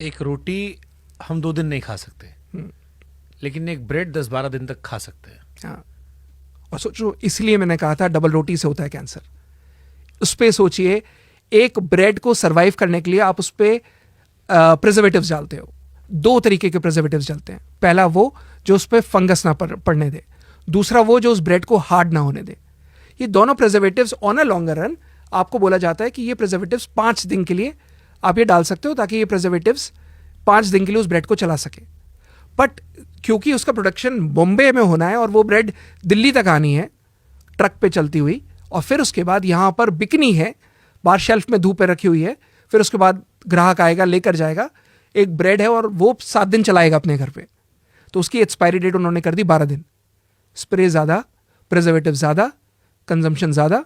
एक रोटी हम 2 दिन नहीं खा सकते, लेकिन एक ब्रेड 10-12 दिन तक खा सकते हैं। हाँ, और सोचो, इसलिए मैंने कहा था डबल रोटी से होता है कैंसर। उस पर सोचिए, एक ब्रेड को सरवाइव करने के लिए आप उस पर प्रिजर्वेटिव्स डालते हो। 2 तरीके के प्रिजर्वेटिव्स डालते हैं। पहला वो जो उस पर फंगस ना पड़ने दे, दूसरा वो जो उस ब्रेड को हार्ड ना होने दे। ये दोनों preservatives on a longer run आपको बोला जाता है कि ये प्रिजर्वेटिव्स 5 दिन के लिए आप ये डाल सकते हो, ताकि ये प्रिजर्वेटिव्स 5 दिन के लिए उस ब्रेड को चला सके। बट क्योंकि उसका प्रोडक्शन बॉम्बे में होना है और वो ब्रेड दिल्ली तक आनी है ट्रक पे चलती हुई, और फिर उसके बाद यहाँ पर बिकनी है, बाहर शेल्फ में धूप पे रखी हुई है, फिर उसके बाद ग्राहक आएगा लेकर जाएगा, एक ब्रेड है और वो 7 दिन चलाएगा अपने घर पे, तो उसकी एक्सपायरी डेट उन्होंने कर दी 12 दिन। स्प्रे ज़्यादा, प्रिजर्वेटिव ज़्यादा, कंजम्पशन ज़्यादा,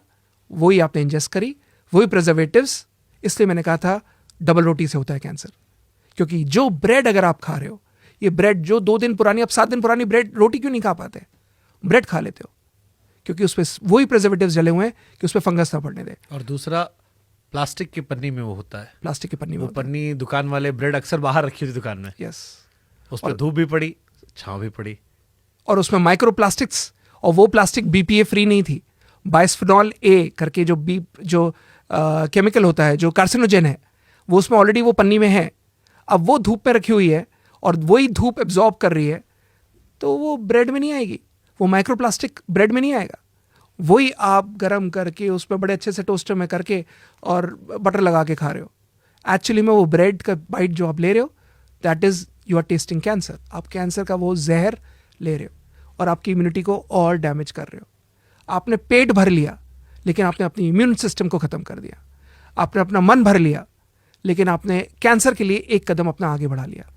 वही आपने इंजेस्ट करी, वही प्रिजर्वेटिव्स। इसलिए मैंने कहा था डबल रोटी से होता है कैंसर। क्योंकि जो ब्रेड अगर आप खा रहे हो, ये ब्रेड जो 2 दिन पुरानी, आप 7 दिन पुरानी ब्रेड रोटी क्यों नहीं खा पाते? ब्रेड खा लेते हो क्योंकि उस पर वही प्रिजर्वेटिव्स डले हुए हैं कि उस पर फंगस ना पड़ने दे। और दूसरा, प्लास्टिक की पन्नी में वो होता है। प्लास्टिक की पन्नी में वो होता है। पन्नी दुकान वाले ब्रेड अक्सर बाहर रखी थी दुकान में, यस, उस पर धूप भी पड़ी, छांव भी पड़ी, और उसमें माइक्रो प्लास्टिक्स, और वो प्लास्टिक बीपीए फ्री नहीं थी। बाइस्फेनॉल ए करके जो केमिकल होता है जो कार्सिनोजेन है, वो उसमें ऑलरेडी वो पन्नी में है। अब वो धूप पे रखी हुई है और वही धूप एब्जॉर्ब कर रही है, तो वो ब्रेड में नहीं आएगी, वो माइक्रो प्लास्टिक ब्रेड में नहीं आएगा। वही आप गर्म करके उस पर बड़े अच्छे से टोस्टर में करके और बटर लगा के खा रहे हो, एक्चुअली में वो ब्रेड का बाइट जो आप ले रहे हो, that is you are testing cancer. आप कैंसर का वो जहर ले रहे हो और आपकी इम्यूनिटी को और डैमेज कर रहे हो। आपने पेट भर लिया, लेकिन आपने अपनी इम्यून सिस्टम को ख़त्म कर दिया। आपने अपना मन भर लिया, लेकिन आपने कैंसर के लिए एक कदम अपना आगे बढ़ा लिया।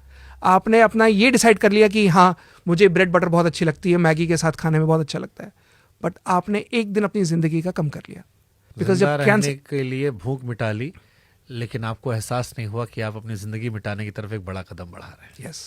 आपने अपना ये डिसाइड कर लिया कि हाँ, मुझे ब्रेड बटर बहुत अच्छी लगती है, मैगी के साथ खाने में बहुत अच्छा लगता है, बट आपने एक दिन अपनी ज़िंदगी का कम कर लिया। बिकॉज जिंदा जब रहने कैंसर के लिए भूख मिटा ली, लेकिन आपको एहसास नहीं हुआ कि आप अपनी जिंदगी मिटाने की तरफ एक बड़ा कदम बढ़ा रहे हैं। यस